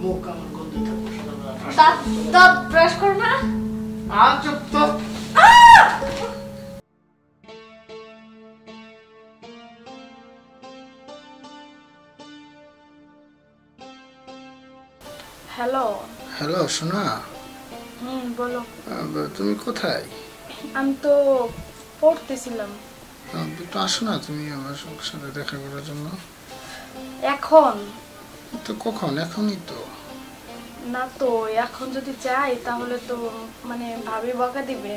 মুখ কেমন গন্ধ থাকবে সকালবেলা। দাঁত ব্রাশ করো না? চুপ তো। হ্যালো। হ্যালো সোনা, বলো। তুমি কোথায়? আমি তো পড়তেছিলাম। একটু আসো না তুমি আমার সাথে দেখা করার জন্য। এখন তো কখন? এখনই তো না, তো এখন যদি চাই তাহলে তো মানে ভাবি বকা দিবে।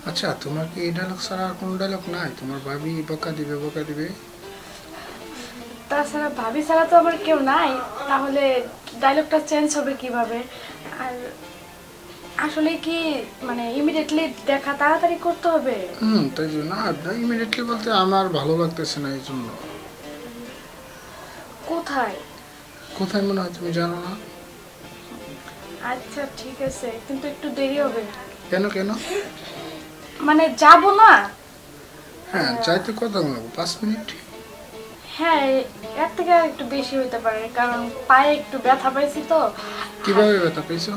আচ্ছা, তোমার কি এই ডায়লগ ছাড়া আর কোনো ডায়লগ নাই? তোমার ভাবি বকা দিবে বকা দিবে? তাছাড়া ভাবি ছাড়া তো আমার কেউ নাই, তাহলে ডায়লগটা চেঞ্জ হবে কিভাবে? আর আসলে কি মানে ইমিডিয়েটলি দেখা তাড়াতাড়ি করতে হবে? তাই জন্য না, ইমিডিয়েটলি বলতে আমার ভালো লাগতেছে না, এই জন্য। কোথায়? কোথায় মনে হয় তুমি জানো না? আচ্ছা ঠিক আছে, কিন্তু একটু দেরি হবে। কেন কেন? মানে যাব না। হ্যাঁ, যাইতে কত লাগবে? 5 মিনিট? হ্যাঁ, এর থেকে আর একটু বেশি হইতে পারে, কারণ পায়ে একটু ব্যথা পাইছি তো। কিভাবে ব্যথা পেয়েছো?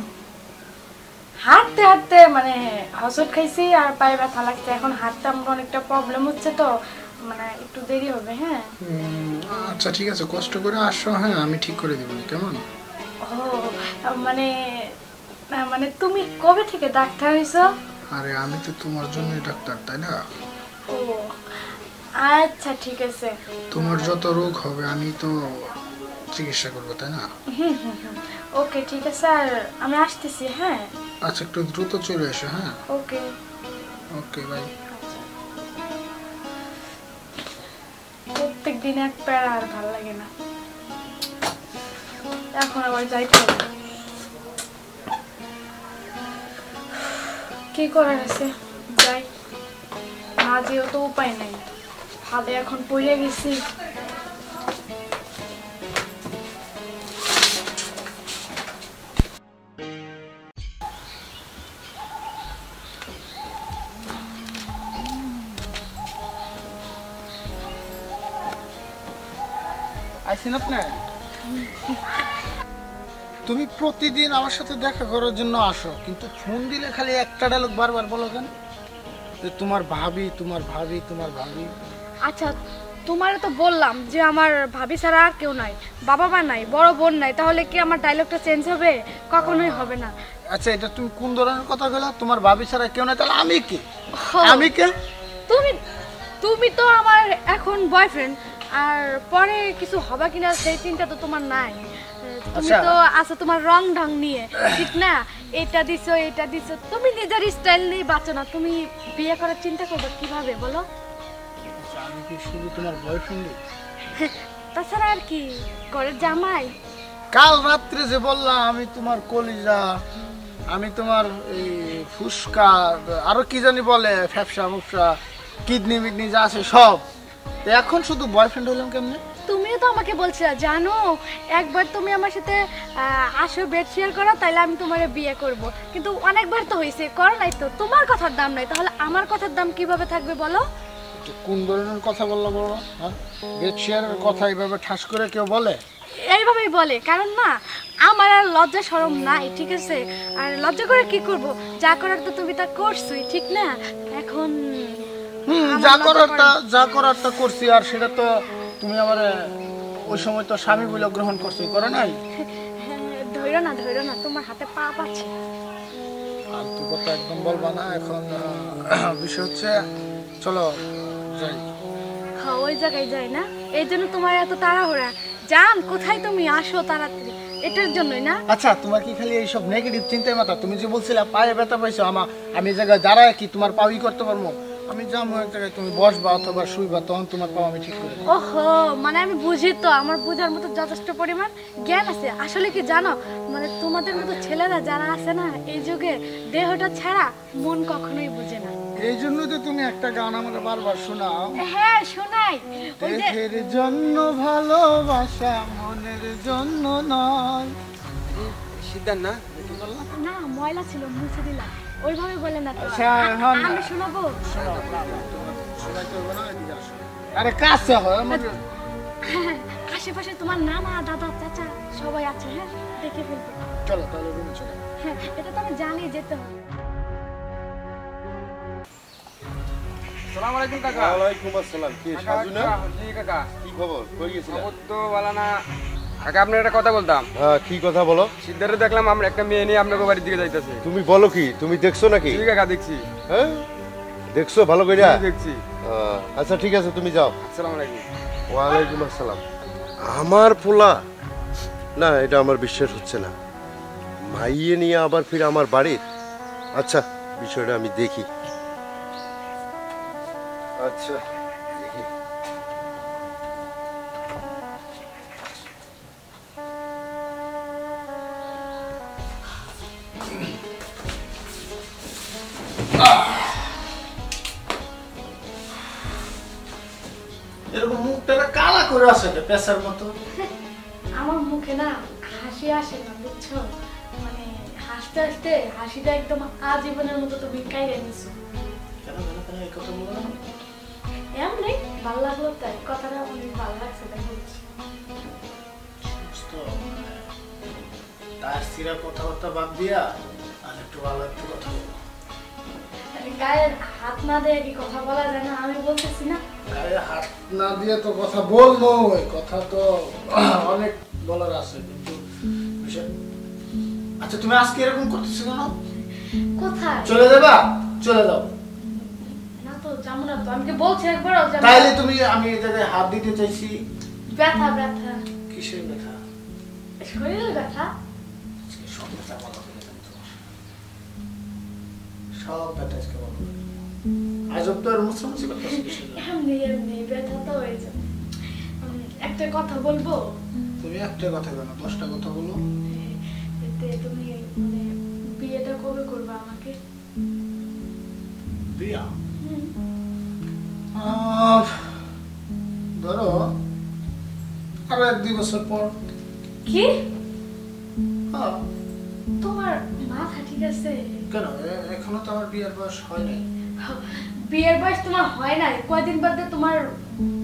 হাঁটতে হাঁটতে মানে হোঁচট খাইছি আর পায়ে ব্যথা লাগছে। এখন হাঁটতে আমার অনেকটা প্রবলেম হচ্ছে, তো মানে একটু দেরি হবে। হ্যাঁ আচ্ছা ঠিক আছে, কষ্ট করে আসো। হ্যাঁ, আমি ঠিক করে দেবো, কেমন? ও মানে মানে তুমি কবে থেকে ডাক্তার হইছো? আরে আমি তো তোমার জন্যই ডাক্তার, তাই না? ও আচ্ছা ঠিক আছে। তোমার যত রোগ হবে আমি তো চিকিৎসা করবো, তাই না? ওকে ঠিক আছে, আর আমি আসতেছি। হ্যাঁ আচ্ছা, একটু দ্রুত চলে এসো। হ্যাঁ ওকে ওকে, বাই। প্রত্যেক দিন এক প্যারা আর ভালো লাগে না, এখন আবার যাইতে হবে। কি করার আছে, যাই। না যেও তো উপায় নাই, হাতে এখন পড়ে গেছি। আইছেন আপনি? তুমি প্রতিদিন আমার সাথে দেখা করার জন্য আসো, কিন্তু ফোন দিলে খালি একটা ডায়লগ বারবার বলো কেন? যে তোমার ভাবি, তোমার ভাবি, তোমার ভাবি। আচ্ছা তোমার তো বললাম যে আমার ভাবি ছাড়া আর কেউ নাই, বাবা মা নাই, বড় বোন নাই, তাহলে কি আমার ডায়লগটা চেঞ্জ হবে? কখনোই হবে না। আচ্ছা, এটা তুমি কোন ধরনের কথা বলা? তোমার ভাবি ছাড়া কেউ নাই, তাহলে আমি কে? আমি কে? তুমি তুমি তো আমার এখন বয়ফ্রেন্ড, আর পরে কিছু হবে কিনা সেই চিন্তা তো তোমার নাই। তুমি তো আছো তোমার রং ঢং নিয়ে, ঠিক না? এটা দিছো এটা দিছো, তুমি নিজের স্টাইল নিয়ে বাঁচো না। তুমি বিয়ে করার চিন্তা করবে কিভাবে বলো? আমি কি শুধু তোমার বয়ফ্রেন্ড? তাছাড়া আর কি, ঘরের জামাই। কাল রাত্রে যে বললাম আমি তোমার কলিজা, আমি তোমার এই ফুসকা, আরো কি জানি বলে, ফ্যাপসা মুফসা, কিডনি মিডনি যা আছে সব। তো এখন শুধু বয়ফ্রেন্ড হলাম কেমনে? তুমিও তো আমাকে বলছিলে জানো, একবার তুমি আমার সাথে আসো বেড শেয়ার করো, তাইলে আমি তোমারে বিয়ে করব। কিন্তু অনেকবার তো হয়েছে, করো নাই তো। তোমার কথার দাম নাই, তাহলে আমার কথার দাম কিভাবে থাকবে বলো? কোন ধরনের কথা বললো বলো? হ্যাঁ, বেড শেয়ারের কথা এইভাবে ঠাস করে কেউ বলে? এইভাবেই বলে, কারণ না আমার আর লজ্জা শরম নাই, ঠিক আছে? আর লজ্জা করে কি করব? যা করার তো তুমি তা করছই, ঠিক না? এখন যা করারটা করছি, আর সেটা তো তুমি আমার ওই সময় তো স্বামী বলে গ্রহণ করছো, করে নাই? ধৈর্য না, তোমার হাতে পাপ আছে। ফালতু কথা একদম বলবা না। এখন বিষয় হচ্ছে, চলো যাই। হ্যাঁ, ওই জায়গায় যাই না, এই জন্য তোমার এত তাড়াহুড়া। জান কোথায় তুমি, আসো তাড়াতাড়ি, এটার জন্যই না? আচ্ছা, তোমার কি খালি এইসব নেগেটিভ চিন্তায় মাথা? তুমি যে বলছিলে পায়ে ব্যথা পাইছো, আমি এই জায়গায় দাঁড়ায় কি তোমার পাওই করতে পারবো? আমি যাবো এক জায়গায়, তুমি বসবা অথবা শুইবা, তখন তোমার পাও আমি ঠিক করে দেবো। ওহো, মানে আমি বুঝি তো, আমার বোঝার মতো যথেষ্ট পরিমাণ জ্ঞান আছে। আসলে কি জানো, মানে তোমাদের মতো ছেলেরা যারা আছে না এই যুগে, দেহটা ছাড়া মন কখনোই বুঝে না। এই জন্য তো তুমি একটা গান আমাকে বারবার শোনাও। হ্যাঁ শোনাই, ওই যে দেহের জন্য ভালোবাসা, মনের জন্য নয়। সিদ্ধান্ত না? না, ময়লা ছিল, মুছে দিলাম। ওইভাবে বলে না তো। আমি শোনাবো। আরে কাছে হয় আশেপাশে তোমার নানা দাদা চাচা সবাই আছে, হ্যাঁ দেখে ফেলবে। চলো তাহলে রুমে চলো। হ্যাঁ এটা তো আমি জানি, যেতে হবে। আসসালামু আলাইকুম কাকা। ওয়ালাইকুম আসসালাম। কি সাজু না? জি কাকা। কি খবর? কই গেছিলা? খবর তো ভালো না কাকা। আপনার একটা কথা বলতাম। হ্যাঁ, কি কথা বলো? সিদ্ধার্থ দেখলাম আমরা একটা মেয়ে নিয়ে আপনার বাড়ির দিকে যাইতেছে। তুমি বলো কি? তুমি দেখছো নাকি? জি কাকা দেখছি। হ্যাঁ, দেখছো ভালো কইরা? জি, দেখছি। আচ্ছা ঠিক আছে, তুমি যাও। আসসালামু আলাইকুম। ওয়ালাইকুম আসসালাম। আমার পোলা? না, এটা আমার বিশ্বাস হচ্ছে না। মাইয়ে নিয়ে আবার ফিরে আমার বাড়ির? আচ্ছা, বিষয়টা আমি দেখি। আচ্ছা দেখি। এরকম মুখটা কালা করে আছে পেশার মতো। আমার মুখে না হাসি আসে না, বুঝছো? মানে হাসতে হাসতে হাসিটা একদম আজীবনের মতো তুমি কাইরে নিছো। কেন কেন কেন এই কথা বলো না? এমনি ভালো লাগলো তাই, কথাটা অনেক ভালো লাগছে তাই বলছি। বুঝতো, তার সিরা কথাবার্তা বাদ দিয়া আর একটু ভালো একটু কথা বলো। গায়ে হাত না দিয়ে কি কথা বলা যায় না? আমি বলতেছি না গায়ে হাত না দিয়ে তো কথা বলবো, ওই কথা তো অনেক বলার আছে, কিন্তু বিষয়- আচ্ছা তুমি আজকে এরকম করতেছো কেন? কোথায় চলে যাবা? চলে যাও। না তো যাবো না তো, আমি কি বলছি একবারও যাবো না। তাইলে তুমি, আমি এই জায়গায় হাত দিতে চাইছি। ব্যথা ব্যথা, কিসের ব্যথা? শরীরের ব্যথা। আজকে সব ব্যথা বন্ধ করে দেব তোমার। সব ব্যথা আজকে বন্ধ করে দেব। আজব তো আর মুছামুছি করতেছি কিসের জন্য? এমনি এমনি ব্যথা তো হয়ে যাবে। একটা কথা বলবো? তুমি একটা কথা কেন, 10টা কথা বলো। এতে তুমি মানে বিয়েটা কবে করবে আমাকে? বিয়া? হুম। ধরো আরো 1-2 বছর পর। কি? হ্যাঁ। তোমার মাথা ঠিক আছে? কেন এখনো তো আমার বিয়ের বয়স হয় নাই। বিয়ের বয়স তোমার হয় নাই, কয়দিন বাদে তোমার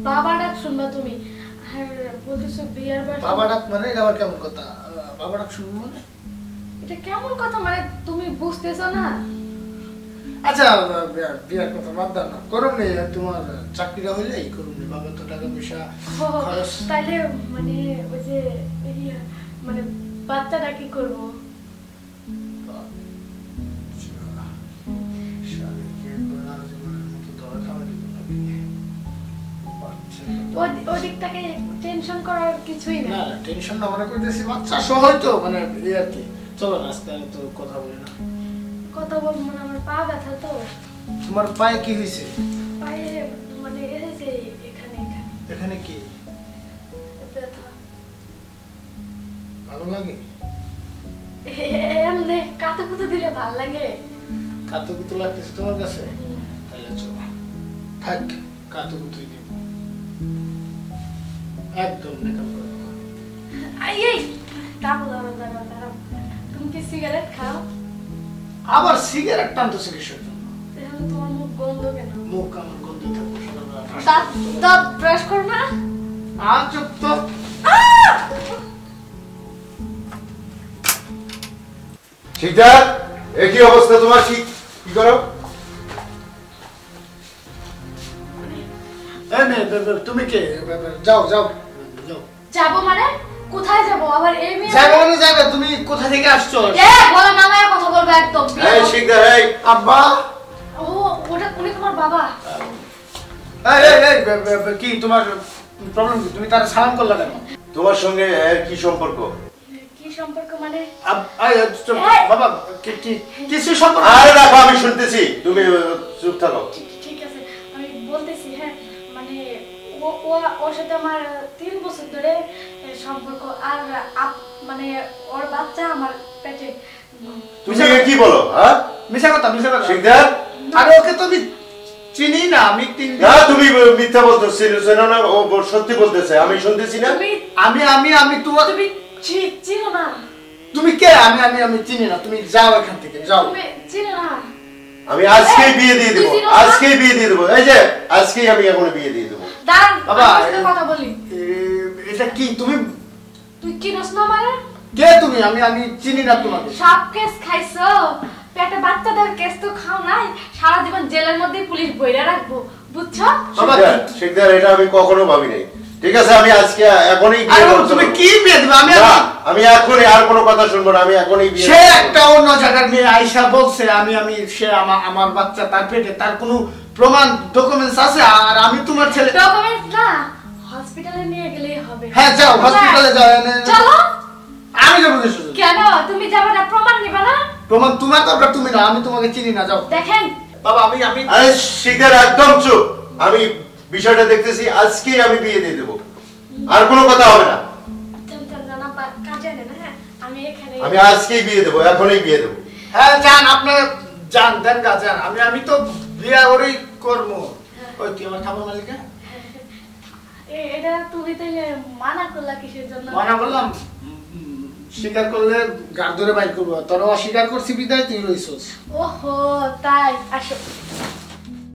বাবা ডাক শুনবা তুমি, আর বলতেছো বিয়ের বয়স। বাবা ডাক মানে এটা আবার কেমন কথা? বাবা ডাক শুনবো মানে? এটা কেমন কথা? মানে তুমি বুঝতেছো না? আচ্ছা বিয়ের কথা বাদ দাও না, করুন নি, তোমার চাকরিটা হইলেই করুন নি, বাবা তো টাকা পয়সা ও, খরচ। তাইলে মানে ওই যে ইয়া, মানে বাচ্চাটা কি করবো? ওদিক থেকে টেনশন করার কিছুই না নেই। না, টেনশন না, মনে করতেছি বাচ্চা সহজ তো, মানে এই আর কি। চলো না, আজকে আমি তো কথা বলি না। কথা বলবো মানে আমার পা ব্যথা তো। তোমার পায়ে কি হয়েছে? পায়ে মানে এসেছে এখানে এখানে এখানে কি ব্যথা। ভালো লাগে? এমনি কাতে কুতে দিলে ভাল লাগে। কাতুকুতু লাগতেছে তোমার কাছে? তাহলে চলো, থাক, কাতুকুতুই দিব, একদম মেকআপ করে দেবো। এই দাঁড়াও দাঁড়াও দাঁড়াও দাঁড়াও, তুমি কি সিগারেট খাও? আবার সিগারেট টানতেছে কিসের জন্য? তাহলে তোমার মুখ গন্ধ কেন? মুখ আমার গন্ধই থাকবো সকালবেলা। দাঁত দাঁত ব্রাশ করো না? চুপ তো। ঠিকঠাক। একই অবস্থা তোমার। কি কি করো? এই মেয়ে, তুমি কে? যাও যাও যাও। যাবো মানে কোথায় যাবো? আবার এই মেয়ে যাবে মানে যাবে, তুমি কোথা থেকে আসছো? এ বলা নামায় কথা বলবে একদম। এই শিকদার, এই আব্বা। ও ওটা উনি তোমার বাবা? এই এই এই কি তোমার প্রবলেম কি? তুমি তার সালাম করলা কেন? তোমার সঙ্গে এর কি সম্পর্ক? কি সম্পর্ক মানে? চুপ, বাবা, কি কিছু সম্পর্ক? আরে রাখো, আমি শুনতেছি, তুমি চুপ থাকো। ঠিক আছে আমি বলতেছি। হ্যাঁ মানে ওর সাথে আমার 3 বছর ধরে সম্পর্ক, আর মানে ওর বাচ্চা আমার পেটে। তুমি কি বলো? হ্যাঁ, মিছা কথা, মিছা কথা। শিকদার, আরে ওকে তো আমি চিনি না, আমি 3 দিন। না তুমি মিথ্যা বলতেছো না, ও সত্যি বলতেছে, আমি শুনতেছি না। তুমি আমি তোমার। তুমি চিনো না? তুমি কে? আমি চিনি না, তুমি যাও এখান থেকে, যাও। তুমি চিনো না? আমি আজকেই বিয়ে দিয়ে দেবো, আজকেই বিয়ে দিয়ে দেবো। এই যে আজকেই আমি এখন বিয়ে দিয়ে দেবো। দাঁড়ান বাবা, আমার সাথে কথা বলি। এটা কি তুমি তুই কি নস না মানে কে তুমি? আমি চিনি না তোমাকে। সব কেস খাইছো, পেটে বাচ্চাদের কেস তো খাও নাই, সারা জীবন জেলের মধ্যে পুলিশ বইরা রাখবো, বুঝছো? বাবা, শিকদার এটা আমি কখনো ভাবি নাই। ঠিক আছে, আমি আজকে এখনই বিয়ে আরে করব। তুমি কি বিয়ে দিবে? আমি এখনই আর কোনো কথা শুনবো না, আমি এখনই বিয়ে সে করব। একটা অন্য জায়গার মেয়ে আয়শা বলছে সে আমার বাচ্চা তার পেটে, তার কোনো প্রমাণ ডকুমেন্টস আছে? আর আমি তোমার ছেলে। ডকুমেন্টস না, হসপিটালে নিয়ে গেলেই হবে। হ্যাঁ যাও, হসপিটালে যাও। চলো। আমি যাবো না শুধু। কেন তুমি যাবে না? প্রমাণ নিবা না? প্রমাণ তোমার দরকার, তুমি না, আমি তোমাকে চিনি না, যাও। দেখেন বাবা আমি আরে শিকদার একদম চুপ, আমি বিষয়টা দেখতেছি, আজকেই আমি বিয়ে দিয়ে দেবো, আর কোনো কথা হবে না। জানা কাজে নেন। হ্যাঁ আমি এখানে আমি আজকেই বিয়ে দেবো, এখনই বিয়ে দেবো। হ্যাঁ যান, আপনার যান, দেন গা যান। আমি তো বিয়া করেই করবো। ওই তুই আমার খাবার মালিকা এটা তুমি তাইলে মানা করলা কিসের জন্য? মানা বললাম, স্বীকার করলে গার ধরে বাইর করবো। তোরা অস্বীকার করছি বিদায় তুই রইছস। ওহো তাই, আসো।